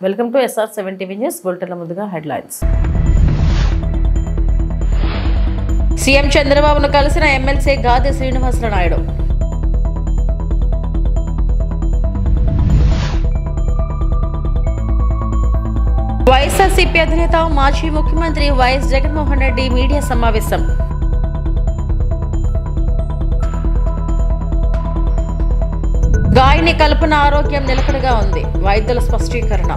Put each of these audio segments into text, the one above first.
Welcome to SR7 TV news బులెటిన్ల ముందుగా headlines. CM చంద్రబాబును కలిసిన ఎమ్మెల్సీ గాదె శ్రీనివాసరాయుడు. వైఎస్ఆర్సీపీ అధినేత మాజీ ముఖ్యమంత్రి వైఎస్ జగన్మోహన్ రెడ్డి మీడియా సమావేశం. గాయని కల్పన ఆరోగ్యం నిలకడగా ఉంది, వైద్యుల స్పష్టీకరణ.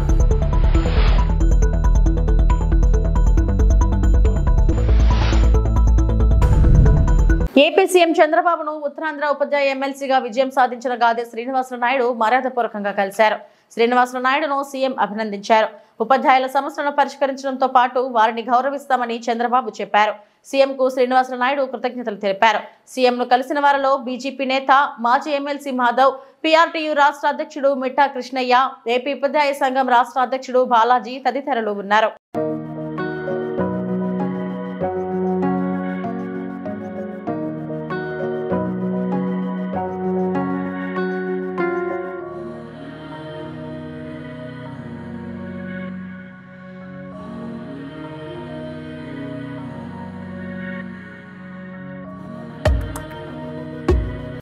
ఏపీ సీఎం చంద్రబాబును ఉత్తరాంధ్ర ఉపాధ్యాయ ఎమ్మెల్సీగా విజయం సాధించిన గాదె శ్రీనివాసరాయుడు మర్యాదపూర్వకంగా కలిశారు. శ్రీనివాసరాయుడును సీఎం అభినందించారు. ఉపాధ్యాయుల సమస్యలను పరిష్కరించడంతో పాటు వారిని గౌరవిస్తామని చంద్రబాబు చెప్పారు. సీఎంకు శ్రీనివాసరాయుడు కృతజ్ఞతలు తెలిపారు. సీఎంను కలిసిన వారిలో బీజేపీ నేత మాజీ ఎమ్మెల్సీ మాధవ్, పీఆర్టీయూ రాష్ట్ర అధ్యక్షుడు మిట్టా కృష్ణయ్య, ఏపీ ఉపాధ్యాయ సంఘం రాష్ట్ర అధ్యక్షుడు బాలాజీ తదితరులు ఉన్నారు.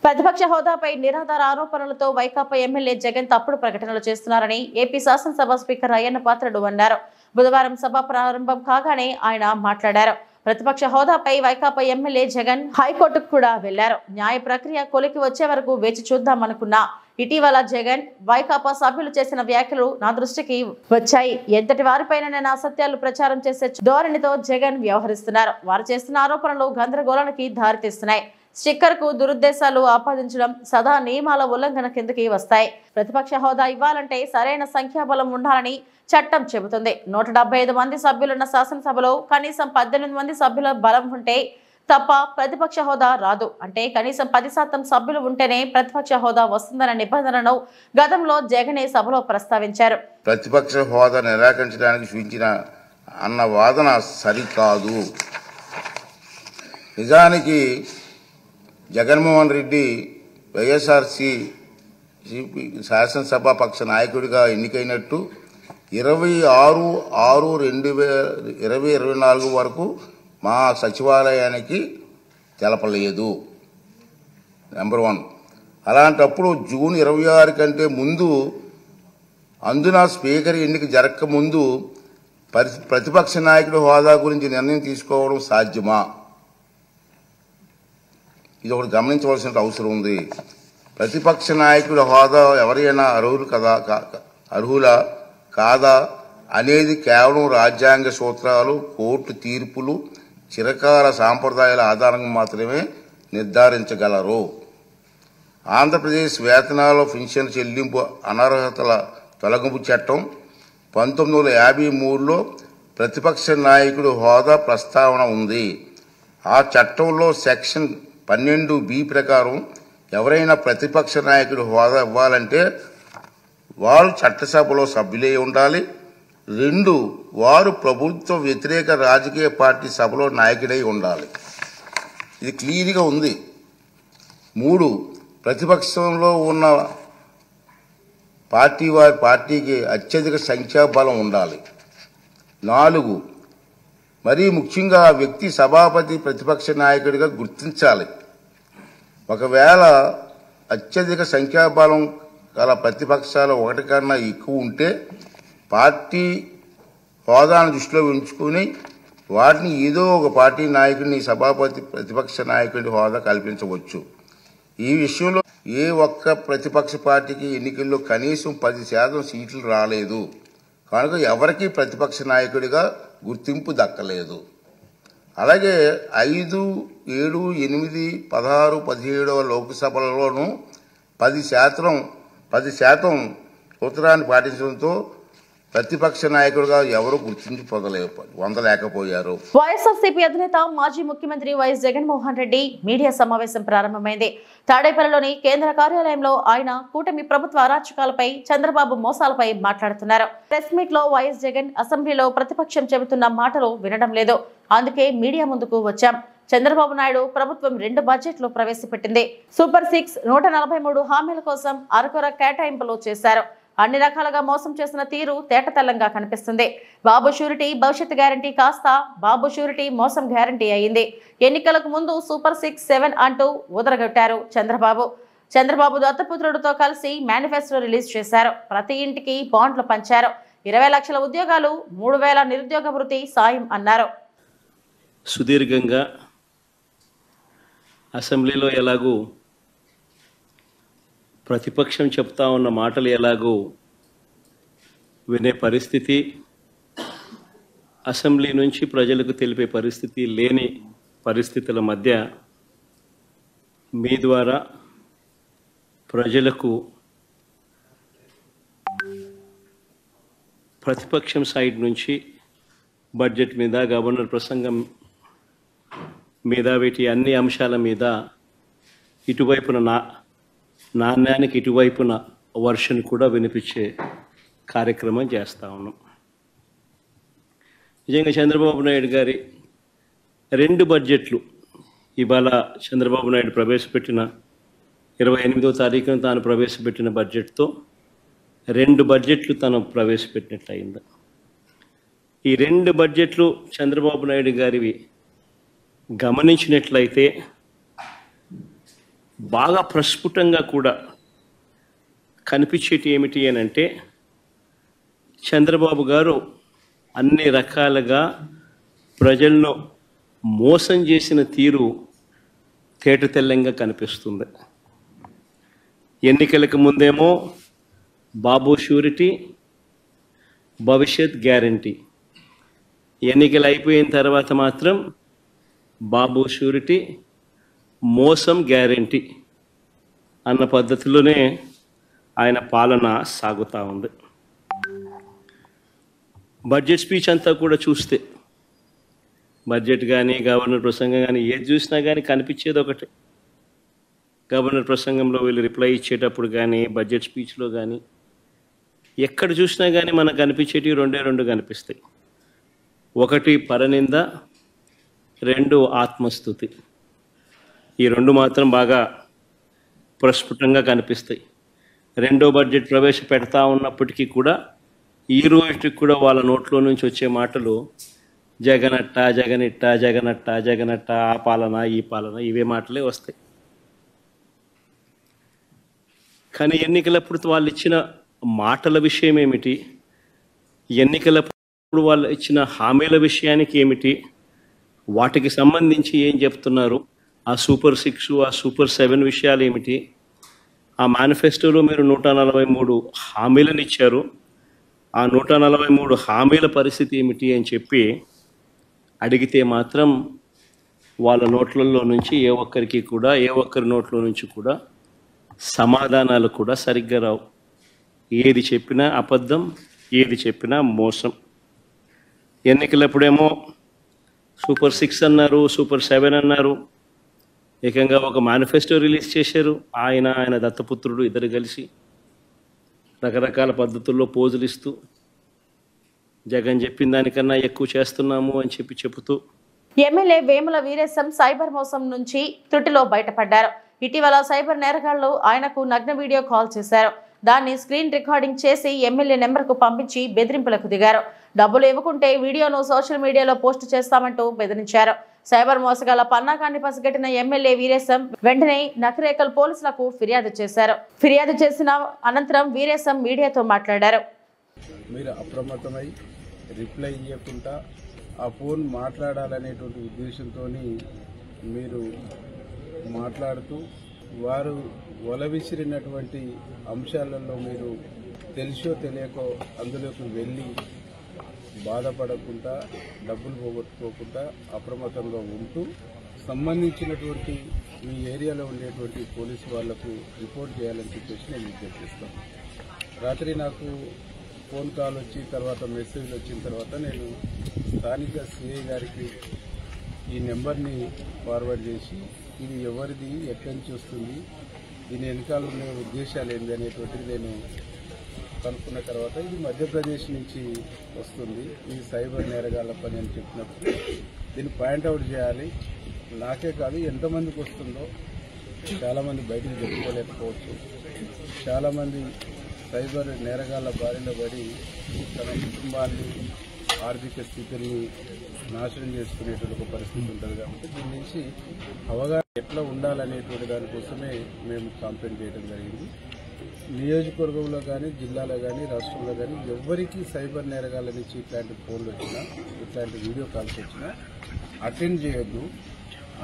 ప్రతిపక్ష హోదాపై నిరాధార ఆరోపణలతో వైకాపా ఎమ్మెల్యే జగన్ తప్పుడు ప్రకటనలు చేస్తున్నారని ఏపీ శాసనసభ స్పీకర్ అయ్యన్న పాత్రుడు అన్నారు. బుధవారం సభ ప్రారంభం కాగానే ఆయన మాట్లాడారు. ప్రతిపక్ష హోదాపై వైకాపా ఎమ్మెల్యే జగన్ హైకోర్టుకు కూడా వెళ్లారు. న్యాయ ప్రక్రియ కొలికి వచ్చే వరకు వేచి చూద్దామనుకున్నా. ఇటీవల జగన్ వైకాపా సభ్యులు చేసిన వ్యాఖ్యలు నా దృష్టికి వచ్చాయి. ఎంతటి వారిపైన అసత్యాలు ప్రచారం చేసే ధోరణితో జగన్ వ్యవహరిస్తున్నారు. వారు చేస్తున్న ఆరోపణలు గందరగోళానికి దారితీస్తున్నాయి. స్టిక్కర్ కు దురుద్దేశాలు ఆపాదించడం సదా నియమాల ఉల్లంఘన కిందకి వస్తాయి. ప్రతిపక్ష హోదా ఇవ్వాలంటే సరైన సంఖ్యాబలం ఉండాలని చట్టం చెబుతుంది. 175 మంది సభ్యులున్న శాసనసభలో కనీసం 18 మంది సభ్యుల బలం ఉంటే తప్ప ప్రతిపక్ష హోదా రాదు. అంటే కనీసం 10% సభ్యులు ఉంటేనే ప్రతిపక్ష హోదా వస్తుందన్న నిబంధనను గతంలో జగనే సభలో ప్రస్తావించారు. ప్రతిపక్ష హోదా నిరాకరించడానికి సూచించిన అన్న వాదన సరికాదు. నిజానికి జగన్మోహన్ రెడ్డి వైఎస్ఆర్సీ శాసనసభ పక్ష నాయకుడిగా ఎన్నికైనట్టు 26/6/2024 వరకు మా సచివాలయానికి తెలపలేదు. నెంబర్ 1. అలాంటప్పుడు జూన్ 26 కంటే ముందు, అందున స్పీకర్ ఎన్నిక జరగక ముందు ప్రతిపక్ష నాయకుడి హోదా గురించి నిర్ణయం తీసుకోవడం సాధ్యమా? ఇది ఒకటి గమనించవలసిన అవసరం ఉంది. ప్రతిపక్ష నాయకుడి హోదా ఎవరైనా అర్హులా కాదా అనేది కేవలం రాజ్యాంగ సూత్రాలు, కోర్టు తీర్పులు, చిరకాల సాంప్రదాయాల ఆధారంగా మాత్రమే నిర్ధారించగలరు. ఆంధ్రప్రదేశ్ వేతనాల పెన్షన్ చెల్లింపు అనర్హతల తొలగింపు చట్టం 1953లో ప్రతిపక్ష నాయకుడి హోదా ప్రస్తావన ఉంది. ఆ చట్టంలో సెక్షన్ 12B ప్రకారం ఎవరైనా ప్రతిపక్ష నాయకుడి హోదా ఇవ్వాలంటే వారు చట్టసభలో సభ్యులై ఉండాలి. 2, వారు ప్రభుత్వ వ్యతిరేక రాజకీయ పార్టీ సభలో నాయకుడై ఉండాలి. ఇది క్లియర్గా ఉంది. 3, ప్రతిపక్షంలో ఉన్న వారి పార్టీకి అత్యధిక సంఖ్యాబలం ఉండాలి. 4, మరీ ముఖ్యంగా ఆ వ్యక్తి సభాపతి ప్రతిపక్ష నాయకుడిగా గుర్తించాలి. ఒకవేళ అత్యధిక సంఖ్యాబలం గల ప్రతిపక్షాలు 1 కన్నా ఎక్కువ ఉంటే పార్టీ హోదాను దృష్టిలో ఉంచుకుని వాటిని ఏదో ఒక పార్టీ నాయకుడిని సభాపతి ప్రతిపక్ష నాయకుడి హోదా కల్పించవచ్చు. ఈ విషయంలో ఏ ఒక్క ప్రతిపక్ష పార్టీకి ఎన్నికల్లో కనీసం 10% సీట్లు రాలేదు. కనుక ఎవరికీ ప్రతిపక్ష నాయకుడిగా గుర్తింపు దక్కలేదు. అలాగే 5, 7, 8, 16, 17 లోక్సభలలోనూ 10% ఉత్తరాన్ని పాటించడంతో ప్రతిపక్ష నాయకుడిగా ఎవరు గుర్తించి పొందలేకపోయారు. వైఎస్ఆర్సీపీ అధినేత మాజీ ముఖ్యమంత్రి వైఎస్ జగన్మోహన్ రెడ్డి మీడియా సమావేశం ప్రారంభమైంది. తాడేపల్లిలోని కేంద్ర కార్యాలయంలో ఆయన కూటమి ప్రభుత్వ అరాచకాలపై, చంద్రబాబు మోసాలపై మాట్లాడుతున్నారు. ప్రెస్ మీట్ లో వైఎస్ జగన్ అసెంబ్లీలో ప్రతిపక్షం చెబుతున్న మాటలు వినడం లేదు, అందుకే మీడియా ముందుకు వచ్చాం. చంద్రబాబు నాయుడు ప్రభుత్వం 2 బడ్జెట్లు ప్రవేశపెట్టింది. సూపర్ 6 143 హామీల కోసం అరకొర కేటాయింపులు చేశారు. అన్ని రకాలుగా మోసం చేసిన తీరు తేటతెల్లంగా కనిపిస్తుంది. బాబు షూరిటీ భవిష్యత్ గ్యారంటీ కాస్త బాబు షూరిటీ మోసం గ్యారంటీ అయింది. ఎన్నికలకు ముందు సూపర్ 6, 7 అంటూ ఊదరగొట్టారు చంద్రబాబు దత్తపుత్రుడితో కలిసి మేనిఫెస్టో రిలీజ్ చేశారు. ప్రతి ఇంటికి బాండ్లు పంచారు. 20 లక్షల ఉద్యోగాలు, 3,000 నిరుద్యోగ వృత్తి సాయం అన్నారు. సుదీర్ఘంగా అసెంబ్లీలో ఎలాగూ ప్రతిపక్షం చెప్తా ఉన్న మాటలు ఎలాగూ వినే పరిస్థితి, అసెంబ్లీ నుంచి ప్రజలకు తెలిపే పరిస్థితి లేని పరిస్థితుల మధ్య మీ ద్వారా ప్రజలకు ప్రతిపక్షం సైడ్ నుంచి బడ్జెట్ మీద, గవర్నర్ ప్రసంగం మీద, వీటి అన్ని అంశాల మీద ఇటువైపున నాణ్యానికి ఇటువైపున వర్షన్ కూడా వినిపించే కార్యక్రమం చేస్తూ ఉన్నాం. నిజంగా చంద్రబాబు నాయుడు గారి 2 బడ్జెట్లు ఇవాళ చంద్రబాబు నాయుడు ప్రవేశపెట్టిన 28వ తారీఖున తాను ప్రవేశపెట్టిన బడ్జెట్తో 2 బడ్జెట్లు తను ప్రవేశపెట్టినట్లయింది. ఈ 2 బడ్జెట్లు చంద్రబాబు నాయుడు గారివి గమనించినట్లయితే బాగా ప్రస్ఫుటంగా కూడా కనిపించేటి ఏమిటి అని అంటే, చంద్రబాబు గారు అన్ని రకాలుగా ప్రజలను మోసం చేసిన తీరు తేటతెల్లంగా కనిపిస్తుంది. ఎన్నికలకు ముందేమో బాబు షూరిటీ భవిష్యత్ గ్యారంటీ, ఎన్నికలు అయిపోయిన తర్వాత మాత్రం బాబు షూరిటీ మోసం గ్యారంటీ అన్న పద్ధతిలోనే ఆయన పాలన సాగుతూ ఉంది. బడ్జెట్ స్పీచ్ అంతా కూడా చూస్తే, బడ్జెట్ కానీ గవర్నర్ ప్రసంగం కానీ ఏది చూసినా కానీ కనిపించేది ఒకటి. గవర్నర్ ప్రసంగంలో వీళ్ళు రిప్లై ఇచ్చేటప్పుడు కానీ, బడ్జెట్ స్పీచ్లో కానీ ఎక్కడ చూసినా కానీ మనకు కనిపించేటివి 2 కనిపిస్తాయి. 1 పరనింద, 2 ఆత్మస్తుతి. ఈ 2 మాత్రం బాగా ప్రస్ఫుటంగా కనిపిస్తాయి. 2వ బడ్జెట్ ప్రవేశపెడతా ఉన్నప్పటికీ కూడా ఈ రోజుకి కూడా వాళ్ళ నోట్లో నుంచి వచ్చే మాటలు జగనట్ట, జగనిట్ట, జగనట్ట, జగనట్ట, ఆ పాలన, ఈ పాలన, ఇవే మాటలే వస్తాయి. కానీ ఎన్నికలప్పుడు వాళ్ళు ఇచ్చిన మాటల విషయం ఏమిటి, ఎన్నికలప్పుడు వాళ్ళు ఇచ్చిన హామీల విషయానికి ఏమిటి, వాటికి సంబంధించి ఏం చెప్తున్నారు, ఆ సూపర్ 6, ఆ సూపర్ 7 విషయాలు ఏమిటి, ఆ మేనిఫెస్టోలో మీరు 143 హామీలను ఇచ్చారు, ఆ 143 హామీల పరిస్థితి ఏమిటి అని చెప్పి అడిగితే మాత్రం వాళ్ళ నోట్లలో నుంచి ఏ ఒక్కరి నోట్లో నుంచి కూడా సమాధానాలు కూడా సరిగ్గా రావు. ఏది చెప్పినా అబద్ధం, ఏది చెప్పినా మోసం. ఎన్నికలప్పుడేమో సూపర్ 6 అన్నారు, సూపర్ 7 అన్నారు, ఏకంగా ఒక మేనిఫెస్టో రిలీజ్ చేశారు. ఆయన దత్తపుత్రుడు ఇద్దరు కలిసి రకరకాల పద్ధతుల్లో పోజులు ఇస్తూ జగన్ చెప్పిన దానికన్నా ఎక్కువ చేస్తున్నాము అని చెబుతూ ఎమ్మెల్యే వేముల వీరేశం సైబర్ మోసం నుంచి త్రుటిలో బయటపడ్డారు. ఇటీవల సైబర్ నేరగాళ్లు ఆయనకు నగ్న వీడియో కాల్ చేశారు. దాన్ని స్క్రీన్ రికార్డింగ్ చేసి ఎమ్మెల్యే నెంబర్కు పంపించి బెదిరింపులకు దిగారు. డబ్బులు ఇవ్వకుంటే వీడియోను సోషల్ మీడియాలో పోస్టు చేస్తామంటూ బెదిరించారు. సైబర్ మోసగాళ్ల పన్నాగాన్ని పసిగట్టిన ఎమ్మెల్యే వీరేశం వెంటనే నకరేకల్ పోలీసులకు ఫిర్యాదు చేశారు. ఫిర్యాదు చేసిన అనంతరం వీరేశం మీడియాతో మాట్లాడారు. మీరు అప్రమత్తమై రిప్లై ఇవ్వకుండా ఆ ఫోన్ మాట్లాడాలనేటువంటి ఉద్దేశంతో మీరు మాట్లాడుతూ వారు వలవిసిరినటువంటి అంశాలలో మీరు తెలిసో తెలియకో అందులోకి వెళ్ళి బాధపడకుండా, డబ్బులు పోగొట్టుకోకుండా అప్రమత్తంగా ఉంటూ సంబంధించినటువంటి మీ ఏరియాలో ఉండేటువంటి పోలీసు వాళ్లకు రిపోర్ట్ చేయాలని చెప్పేసి నేను విజ్ఞప్తిస్తాను. రాత్రి నాకు ఫోన్ కాల్ వచ్చి తర్వాత మెసేజ్ వచ్చిన తర్వాత నేను స్థానిక సిఐ గారికి ఈ నెంబర్ని ఫార్వర్డ్ చేసి ఇది ఎవరిది, ఎక్కడి నుంచి వస్తుంది, దీని వెనకాల ఉన్న ఉద్దేశాలు ఏంటి అనేటువంటిది నేను కనుక్కున్న తర్వాత ఇది మధ్యప్రదేశ్ నుంచి వస్తుంది, ఇది సైబర్ నేరగాళ్ల పని అని చెప్పినప్పుడు దీన్ని పాయింట్అవుట్ చేయాలి. నాకే కాదు ఎంతమందికి వస్తుందో చాలామంది బయటికి చెప్పుకోలేకపోవచ్చు, చాలామంది సైబర్ నేరగాళ్ల బారిన పడి తన కుటుంబాన్ని ఆర్థిక స్థితిని నాశనం చేసుకునేటువంటి ఒక పరిస్థితి ఉంటుంది. కాబట్టి దీని నుంచి అవగాహన ఎట్లా ఉండాలనేటువంటి దానికోసమే మేము కాంప్లైంట్ చేయడం జరిగింది. నియోజకవర్గంలో కానీ, జిల్లాలో కానీ, రాష్ట్రంలో కానీ ఎవరికి సైబర్ నేరగాళ్ళ నుంచి ఇట్లాంటి ఫోన్లు వచ్చినా, ఇట్లాంటి వీడియో కాల్స్ వచ్చినా అటెండ్ చేయొద్దు.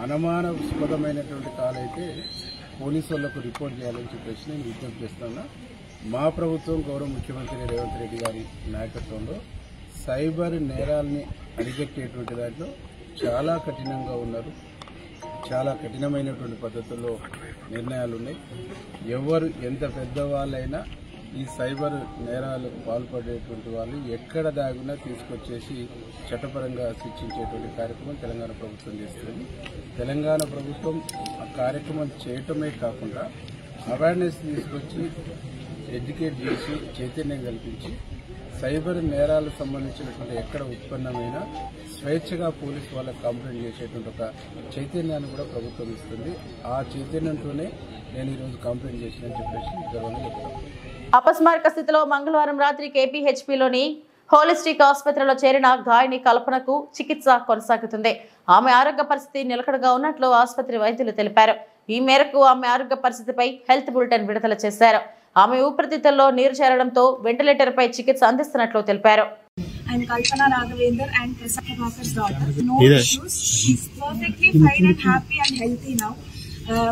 అనుమానాస్పదమైనటువంటి కాల్ అయితే పోలీసు వాళ్లకు రిపోర్ట్ చేయాలని చెప్పేసి నేను విజ్ఞప్తి చేస్తున్నా. మా ప్రభుత్వం గౌరవ ముఖ్యమంత్రి రేవంత్ రెడ్డి గారి నాయకత్వంలో సైబర్ నేరాల్ని అరికట్టేటువంటి దాంట్లో చాలా కఠినంగా ఉన్నారు. చాలా కఠినమైనటువంటి పద్ధతుల్లో నిర్ణయాలు ఉన్నాయి. ఎవరు ఎంత పెద్దవాళ్ళైనా ఈ సైబర్ నేరాలకు పాల్పడేటువంటి వాళ్ళు ఎక్కడ దాగున్నా తీసుకొచ్చేసి చట్టపరంగా శిక్షించేటువంటి కార్యక్రమం తెలంగాణ ప్రభుత్వం చేస్తుంది. తెలంగాణ ప్రభుత్వం ఆ కార్యక్రమం చేయటమే కాకుండా అవేర్నెస్ తీసుకొచ్చి ఎడ్యుకేట్ చేసి చైతన్యం కల్పించి సైబర్ నేరాలకు సంబంధించినటువంటి ఎక్కడ ఉత్పన్నమైన స్వేచ్ఛగా పోలీసు వాళ్ళకి కంప్లైంట్ చేసేటువంటి ఒక చైతన్యాన్ని కూడా ప్రభుత్వం ఇస్తుంది. ఆ చైతన్యంతోనే నేను ఈరోజు కంప్లైంట్ చేసినని చెప్పేసి గర్వంగా చెప్తాను. అపస్మారక స్థితిలో మంగళవారం రాత్రి కేపీహెచ్పీలోని హోలిస్టిక్ ఆసుపత్రిలో చేరిన గాయని కల్పనకు చికిత్స కొనసాగుతుంది. ఆమె ఆరోగ్య పరిస్థితి నిలకడగా ఉన్నట్లు ఆసుపత్రి వైద్యులు తెలిపారు. ఈ మేరకు ఆమె ఆరోగ్య పరిస్థితిపై హెల్త్ బులెటిన్ విడుదల చేశారు. ఆమె ఊపిరితిత్తుల్లో నీరు చేరడంతో వెంటిలేటర్ పై చికిత్స అందిస్తున్నట్లు తెలిపారు. I'm Kalpana Raghavendra and Prasad Prabhakar's daughter. No issues. She's perfectly fine and happy and healthy now.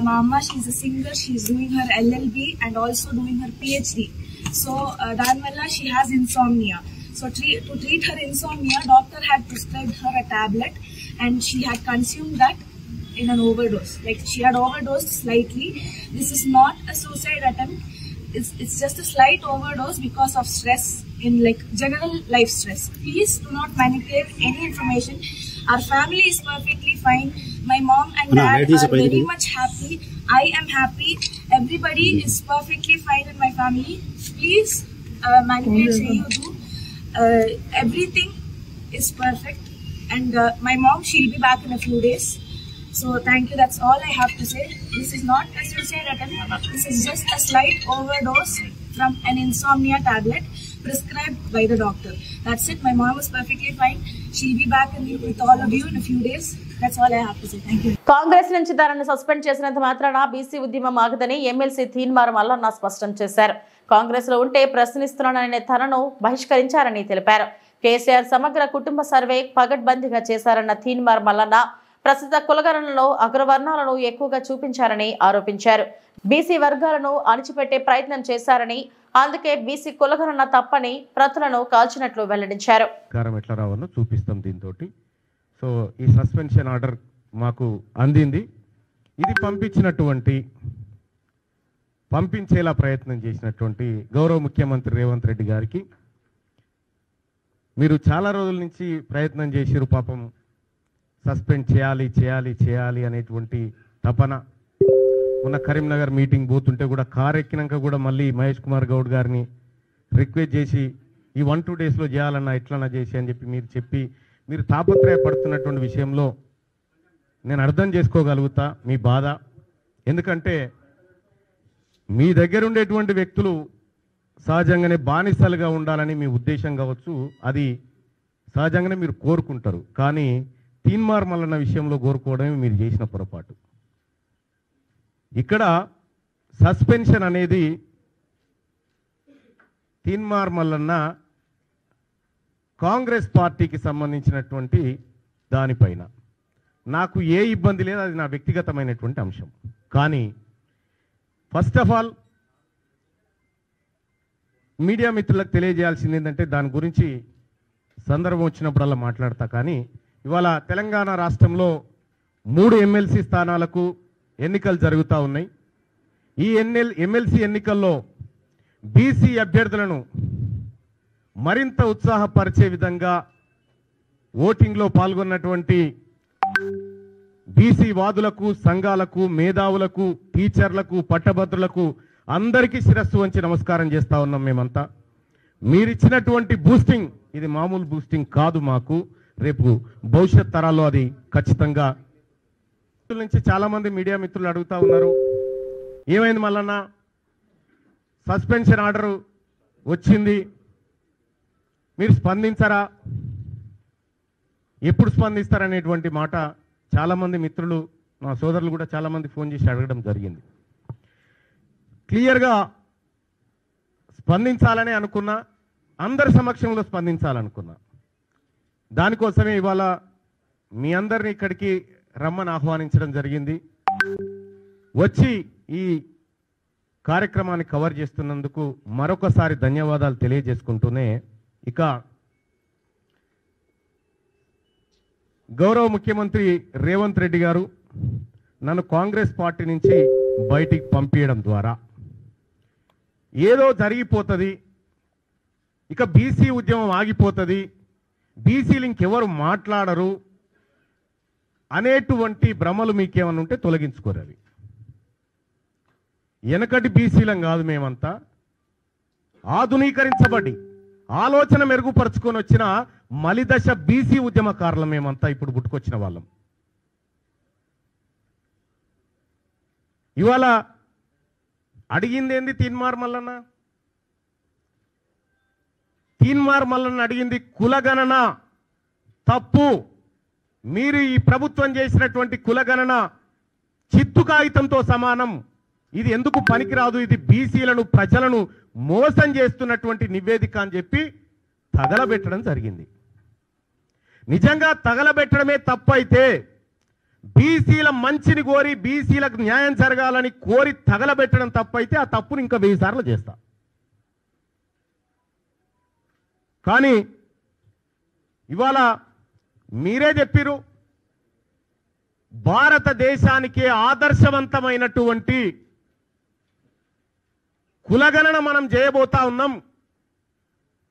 Mama, she's a singer. She's doing her LLB and also doing her PhD. So, Danvalla, she has insomnia. So, to treat her insomnia, doctor had prescribed her a tablet and she had consumed that in an overdose. Like, she had overdosed slightly. This is not a suicide attempt. It's just a slight overdose because of stress in like general life stress. Please do not manipulate any information. Our family is perfectly fine. My mom and dad are very much happy. I am happy. Everybody is perfectly fine in my family. Please manipulate say you do. Everything is perfect. And my mom, she'll be back in a few days. So thank you. That's all I have to say. This is not a suicide attempt. This is just a slight overdose from an insomnia tablet prescribed by the doctor. That's it. My mom was perfectly fine. She'll be back with all of you in a few days. That's all I have to say. Thank you. Congress నుంచి తనను suspend చేసినంత మాత్రాన BC ఉద్యమం ఆగదని MLC Teenmar Mallanna స్పష్టం చేశారు. కాంగ్రెస్ లో ఉంటే ప్రశ్నిస్తున్నాననే తనను బహిష్కరించారని తెలిపారు. కేసీఆర్ సమగ్ర కుటుంబ సర్వే పగడ్బందీగా చేశారన్న తీన్మార్ మల్లన్న ప్రస్తుత కులగణనలో అగ్రవర్ణాలను ఎక్కువగా చూపించారని ఆరోపించారు. బీసీ వర్గాలను అణిచిపెట్టే ప్రయత్నం చేశారని, అందుకే బీసీ కులగణన తప్పని ప్రతులను కాల్చినట్లు వెల్లడించారు. ఎట్లా రావాలో చూపిస్తాం దీంతో. సో ఈ సస్పెన్షన్ ఆర్డర్ మాకు అందింది. ఇది పంపించేలా ప్రయత్నం చేసినటువంటి గౌరవ ముఖ్యమంత్రి రేవంత్ రెడ్డి గారికి మీరు చాలా రోజుల నుంచి ప్రయత్నం చేసిరు. పాపం సస్పెండ్ చేయాలి అనేటువంటి తపన. మొన్న కరీంనగర్ మీటింగ్ పోతుంటే కూడా కారు ఎక్కినాక కూడా మళ్ళీ మహేష్ కుమార్ గౌడ్ గారిని రిక్వెస్ట్ చేసి ఈ 1-2 డేస్లో చేయాలన్నా ఎట్లన్నా చేసి అని చెప్పి మీరు తాపత్రయపడుతున్నటువంటి విషయంలో నేను అర్థం చేసుకోగలుగుతా మీ బాధ. ఎందుకంటే మీ దగ్గర ఉండేటువంటి వ్యక్తులు సహజంగానే బానిసలుగా ఉండాలని మీ ఉద్దేశం కావచ్చు. అది సహజంగానే మీరు కోరుకుంటారు. కానీ తీన్మార్ మల్లన్న విషయంలో కోరుకోవడమే మీరు చేసిన పొరపాటు. ఇక్కడ సస్పెన్షన్ అనేది తీన్మార్ మల్లన్న కాంగ్రెస్ పార్టీకి సంబంధించినటువంటి దానిపైన నాకు ఏ ఇబ్బంది లేదు. అది నా వ్యక్తిగతమైనటువంటి అంశం. కానీ ఫస్ట్ ఆఫ్ ఆల్ మీడియా మిత్రులకు తెలియజేయాల్సింది ఏంటంటే దాని గురించి సందర్భం వచ్చినప్పుడల్లా మాట్లాడతా. కానీ ఇవాళ తెలంగాణ రాష్ట్రంలో 3 ఎమ్మెల్సీ స్థానాలకు ఎన్నికలు జరుగుతూ ఉన్నాయి. ఈ ఎమ్మెల్సీ ఎన్నికల్లో బీసీ అభ్యర్థులను మరింత ఉత్సాహపరిచే విధంగా ఓటింగ్లో పాల్గొన్నటువంటి బీసీ వాదులకు, సంఘాలకు, మేధావులకు, టీచర్లకు, పట్టభద్రులకు అందరికీ శిరస్సు వంచి నమస్కారం చేస్తూ ఉన్నాం. మేమంతా మీరిచ్చినటువంటి బూస్టింగ్ ఇది మామూలు బూస్టింగ్ కాదు. మాకు రేపు భవిష్యత్ తరాల్లో అది ఖచ్చితంగా నుంచి చాలామంది మీడియా మిత్రులు అడుగుతూ ఉన్నారు, ఏమైంది మల్లన్న సస్పెన్షన్ ఆర్డర్ వచ్చింది, మీరు స్పందించరా, ఎప్పుడు స్పందిస్తారనేటువంటి మాట చాలామంది మిత్రులు, మా సోదరులు కూడా చాలామంది ఫోన్ చేసి అడగడం జరిగింది. క్లియర్గా స్పందించాలని అనుకున్నా, అందరి సమక్షంలో స్పందించాలనుకున్నా. దానికోసమే ఇవాళ మీ అందరినీ ఇక్కడికి రమ్మని ఆహ్వానించడం జరిగింది. వచ్చి ఈ కార్యక్రమాన్ని కవర్ చేస్తున్నందుకు మరొకసారి ధన్యవాదాలు తెలియజేసుకుంటూనే, ఇక గౌరవ ముఖ్యమంత్రి రేవంత్ రెడ్డి గారు నన్ను కాంగ్రెస్ పార్టీ నుంచి బయటికి పంపించడం ద్వారా ఏదో జరిగిపోతుంది, ఇక బీసీ ఉద్యమం ఆగిపోతుంది, బీసీలు ఇంకెవరు మాట్లాడరు అనేటువంటి భ్రమలు మీకేమన్నా ఉంటే తొలగించుకోరు. అవి వెనకటి బీసీలం కాదు, మేమంతా ఆధునీకరించబడి ఆలోచన మెరుగుపరుచుకొని వచ్చిన మలిదశ బీసీ ఉద్యమకారులు మేమంతా ఇప్పుడు పుట్టుకొచ్చిన వాళ్ళం. ఇవాళ అడిగింది ఏంది? తీన్మార్ మల్లన్న అడిగింది కులగణన తప్పు, మీరు ఈ ప్రభుత్వం చేసినటువంటి కులగణన చిత్తు కాగితంతో సమానం, ఇది ఎందుకు పనికిరాదు, ఇది బీసీలను ప్రజలను మోసం చేస్తున్నటువంటి నివేదిక అని చెప్పి తగలబెట్టడం జరిగింది. నిజంగా తగలబెట్టడమే తప్పైతే, బీసీల మంచిని కోరి బీసీలకు న్యాయం జరగాలని కోరి తగలబెట్టడం తప్పైతే ఆ తప్పును ఇంకా 1000 సార్లు చేస్తా. కానీ ఇవాళ మీరే చెప్పిరు, భారతదేశానికి ఆదర్శవంతమైనటువంటి కులగణన మనం చేయబోతా ఉన్నాం,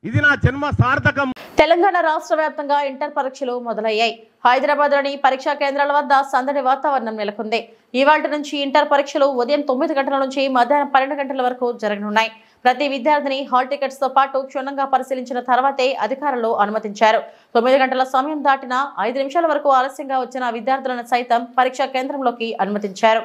ఇది నా జన్మ సార్థకం. తెలంగాణ రాష్ట్ర వ్యాప్తంగా ఇంటర్ పరీక్షలు మొదలయ్యాయి. హైదరాబాద్ లోని పరీక్షా కేంద్రాల వద్ద సందడి వాతావరణం నెలకొంది. ఇవాళ్టి నుంచి ఇంటర్ పరీక్షలు ఉదయం 9 గంటల నుంచి మధ్యాహ్నం 12 గంటల వరకు జరగనున్నాయి. ప్రతి విద్యార్థిని హాల్ టికెట్స్ తో పాటు క్షుణ్ణంగా పరిశీలించిన తర్వాతే అధికారులు అనుమతించారు. 9 గంటల సమయం దాటిన 5 నిమిషాల వరకు ఆలస్యంగా వచ్చిన విద్యార్థులను సైతం పరీక్షా కేంద్రంలోకి అనుమతించారు.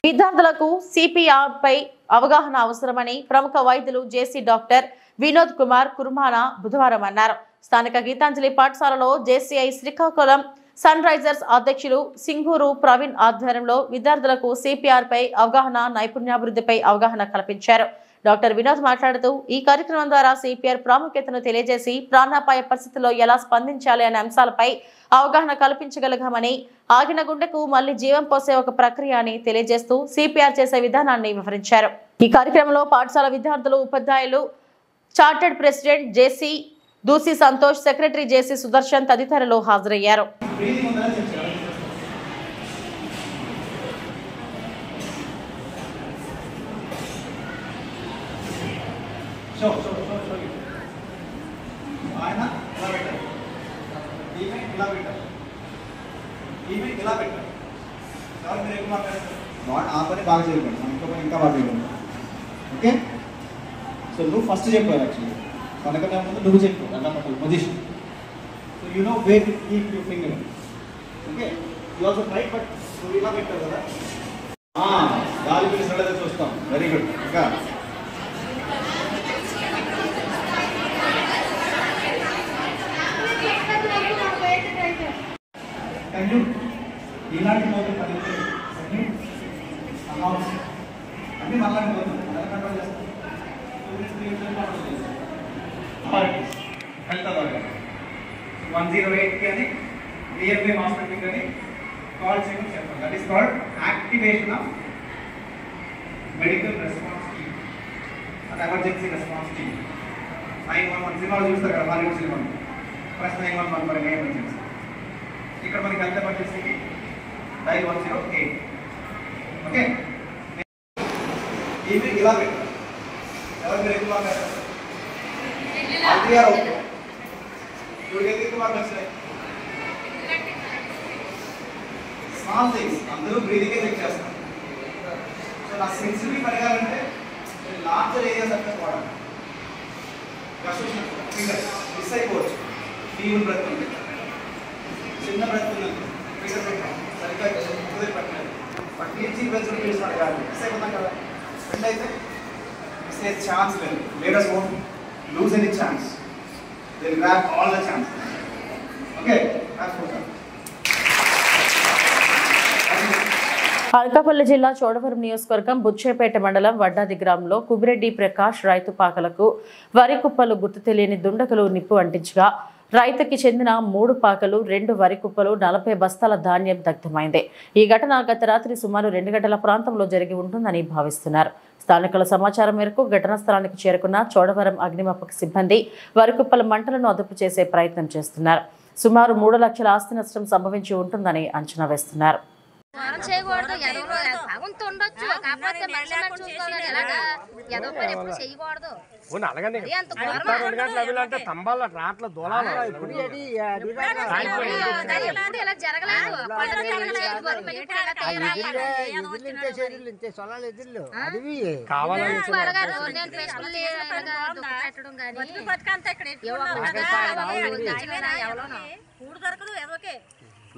విద్యార్థులకు సిపిఆర్ పై అవగాహన అవసరమని ప్రముఖ వైద్యులు జేసీ డాక్టర్ వినోద్ కుమార్ కుర్మానా బుధవారం అన్నారు. స్థానిక గీతాంజలి పాఠశాలలో జేసీఐ శ్రీకాకుళం సన్ రైజర్స్ అధ్యక్షులు సింగూరు ప్రవీణ్ ఆధ్వర్యంలో విద్యార్థులకు సిపిఆర్ పై అవగాహన, నైపుణ్యాభివృద్ధిపై అవగాహన కల్పించారు. డాక్టర్ వినోద్ మాట్లాడుతూ ఈ కార్యక్రమం ద్వారా సిపిఆర్ ప్రాముఖ్యతను తెలియజేసి ప్రాణాపాయ పరిస్థితుల్లో ఎలా స్పందించాలి అనే అంశాలపై అవగాహన కల్పించగలిగామని, ఆగిన గుండెకు మళ్లీ జీవం పోసే ఒక ప్రక్రియ అని తెలియజేస్తూ సిపిఆర్ చేసే విధానాన్ని వివరించారు. ఈ కార్యక్రమంలో పాఠశాల విద్యార్థులు, ఉపాధ్యాయులు, chartered president JC Dusi Santosh, secretary JC Sudarshan తదితరులు హాజరయ్యారు. ఇంకా బాగా ఓకే. సో నువ్వు ఫస్ట్ చెప్పావు యాక్చువల్లీ, మనకన్నా ముందు నువ్వు చెప్పు అన్నమాట position. So you know where to keep your finger. Okay, you also try, but నువ్వు ఇలా పెట్టావు కదా, గాలి పిలిచినట్లయితే చూస్తాం. Very good. ఇంకా ఇలాంటి కోతులు 10 హౌస్ అన్ని మళ్ళీ కోతులు ఎలా కంట్రోల్ చేస్తాం? హెల్త్ అథారిటీ 108 కానీ నియర్ బై హాస్పిటల్ కానీ కాల్ చేయమని చెప్పాలి. That is called activation of medical response team and emergency response team. 911 సినిమాలు చూస్తారు కదా, హాలీవుడ్ సినిమా ప్లస్ 911 మరి ఎమర్జెన్సీ. ఇక్కడ మనకి హెల్త్ ఎమర్జెన్సీకి డైల్ 108. ఓకే, ఇవి ఇలా పెట్టారు. ఎవరు మీరు ఎక్కువ పెట్టారు? ఓకే, ఇవి ఎక్కువ వచ్చాయి. స్మాల్ థింగ్స్ అందరూ బ్రీదింగే చెక్ చేస్తారు. సో నా సెన్సిటివ్ అడగాలంటే లార్జర్ ఏరియాస్ అంటే వాడాలి. మిస్ అయిపోవచ్చు. ఫీవర్ బ్రెత్ ఉంది, చిన్న బ్రెత్ ఉంది, ఫిగర్ పెట్టాం సరిగ్గా కుదిరి పెట్టలేదు. బట్ టీచింగ్ బ్రెత్ ఫీల్స్ అడగాలి. మిస్ అయిపోతాం కదా. ఫ్రెండ్ అయితే మిస్ అయ్యే ఛాన్స్ లేదు. Latest won't lose any chance. They will grab all the chance. Okay, Anakapalli జిల్లా చోడవరం నియోజకవర్గం బుచ్చేపేట మండలం వడ్డాది గ్రామంలో కుబిరెడ్డి ప్రకాష్ రైతు పాకలకు వరి కుప్పలు గుర్తు తెలియని దుండగులు నిప్పు అంటించగా రైతుకి చెందిన 3 పాకలు 2 వరి కుప్పలు 40 బస్తాల ధాన్యం దగ్ధమైంది. ఈ ఘటన గత రాత్రి సుమారు 2 గంటల ప్రాంతంలో జరిగి ఉంటుందని భావిస్తున్నారు. స్థానికుల సమాచారం మేరకు ఘటనా స్థలానికి చేరుకున్న చోడవరం అగ్నిమాపక సిబ్బంది వరి కుప్పల మంటలను అదుపు చేసే ప్రయత్నం చేస్తున్నారు. సుమారు 3 లక్షల ఆస్తి నష్టం సంభవించి ఉంటుందని అంచనా వేస్తున్నారు. చేయకూడదు, సగంతో ఉండొచ్చు, కాకపోతే మనుషులను చూసుకోవాలి. ఎలాగా ఏదో పని ఎప్పుడు చేయకూడదు. ఇలా జరగలేదు.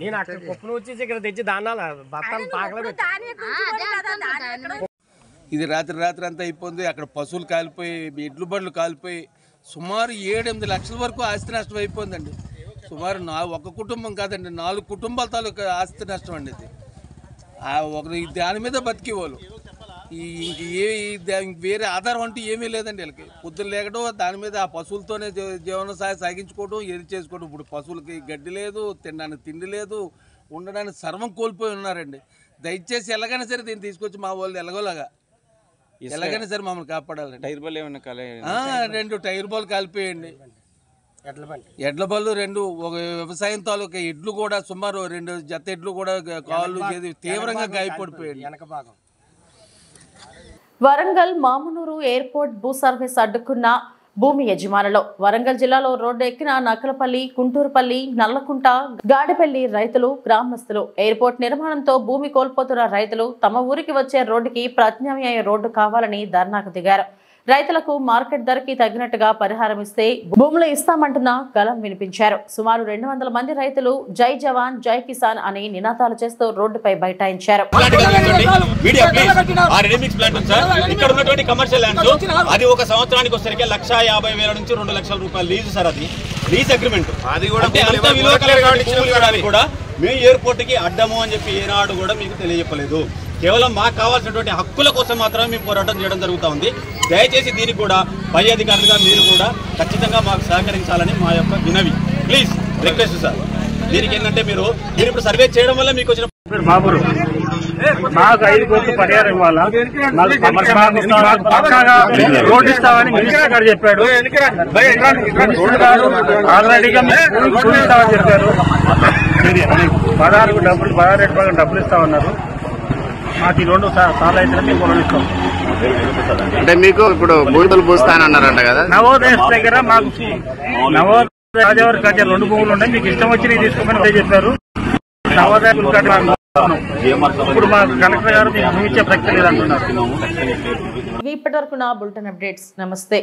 నేను అక్కడ పప్పును వచ్చేసి ఇక్కడ తెచ్చి దానాల బత్తాలు పాకలు. ఇది రాత్రి అంతా అయిపోయింది. అక్కడ పశువులు కాలిపోయి, ఎడ్లు బండ్లు కాలిపోయి సుమారు 7-8 లక్షల వరకు ఆస్తి నష్టం అయిపోయిందండి. సుమారు ఒక కుటుంబం కాదండి, 4 కుటుంబాల తాలూకు ఆస్తి నష్టం అండి. ఇది దాని మీద బతికేవాళ్ళు. వేరే ఆధారం అంటూ ఏమీ లేదండి వీళ్ళకి. పొద్దున్న లేకడం దాని మీద ఆ పశువులతోనే జీవన సాగించుకోవడం, ఏది చేసుకోవడం. ఇప్పుడు పశువులకి గడ్డి లేదు, తినడానికి తిండి లేదు, ఉండడానికి సర్వం కోల్పోయి ఉన్నారండి. దయచేసి ఎలాగైనా సరే దీన్ని తీసుకొచ్చి మా వాళ్ళు ఎలాగోలాగా ఎలాగైనా సరే మమ్మల్ని కాపాడాలండి. టైర్ బాల్ ఏమన్నా 2 టైర్ బాల్ కాలిపోయండి. ఎడ్ల బళ్ళు 2, ఒక వ్యవసాయం తాలూకా ఎడ్లు కూడా సుమారు 2 జత ఎడ్లు కూడా కాళ్ళు తీవ్రంగా గాయపడిపోయాడు. వెనక భాగం వరంగల్ మామునూరు ఎయిర్పోర్ట్ భూ సర్వీస్ అడ్డుకున్న భూమి యజమానులు. వరంగల్ జిల్లాలో రోడ్డు ఎక్కిన నకలపల్లి, కుంటూరుపల్లి, నల్లకుంట, గాడిపల్లి రైతులు, గ్రామస్తులు ఎయిర్పోర్ట్ నిర్మాణంతో భూమి కోల్పోతున్న రైతులు తమ ఊరికి వచ్చే రోడ్డుకి ప్రత్యామ్నాయ రోడ్డు కావాలని ధర్నాకు దిగారు. రైతులకు మార్కెట్ ధరకి తగినట్టుగా పరిహారం ఇస్తే భూములు ఇస్తామంటున్న గలం వినిపించారు. సుమారు 200 మంది రైతులు జై జవాన్ జై కిసాన్ అని నినాదాలు చేస్తూ రోడ్డుపై బైఠాయించారు. అది ఒక సంవత్సరానికి వచ్చరికి 1,50,000 నుంచి 2 లక్షల రూపాయలు లీజు సార్. అది లీజ్ అగ్రిమెంట్. అది కూడా మేము ఎయిర్పోర్ట్ కి అడ్డము అని చెప్పి ఏనాడు కూడా మీకు తెలియజెప్పలేదు. కేవలం మాకు కావాల్సినటువంటి హక్కుల కోసం మాత్రమే మేము పోరాటం చేయడం జరుగుతూ ఉంది. దయచేసి దీనికి కూడా పై అధికారులుగా మీరు కూడా ఖచ్చితంగా మాకు సహకరించాలని మా యొక్క వినవి. Please request sir. దీనికి ఏంటంటే మీరు ఇప్పుడు సర్వే చేయడం వల్ల మీకు వచ్చిన బాబురు మాకు 5 కోట్లు పరిహారం ఇవ్వాలా, రోడ్డు ఇస్తామని మినిస్టర్ గారు చెప్పాడు. ఆల్రెడీగా రోడ్డు ఇస్తామని చెప్పారు. 16 డబ్బులు ఇస్తామన్నారు. మాకు ఈ 2 సార్లు అయితే మేము కొననిస్తాం. అంటే మీకు ఇప్పుడు బూడిదలు పూస్తానన్నారంట కదా. నవోదయ దగ్గర మాకు నవోదయ రాజావారి కట్టే 2 భూములు ఉన్నాయి, మీకు ఇష్టం వచ్చి తీసుకోమని చెప్పారు. నవోదయ ఇప్పుడు మా కలెక్టర్ గారు మీకు భూమి ఇచ్చే ప్రక్రియ లేదంటున్నారు. ఇప్పటి వరకు నా బులెటిన్ అప్డేట్స్. నమస్తే.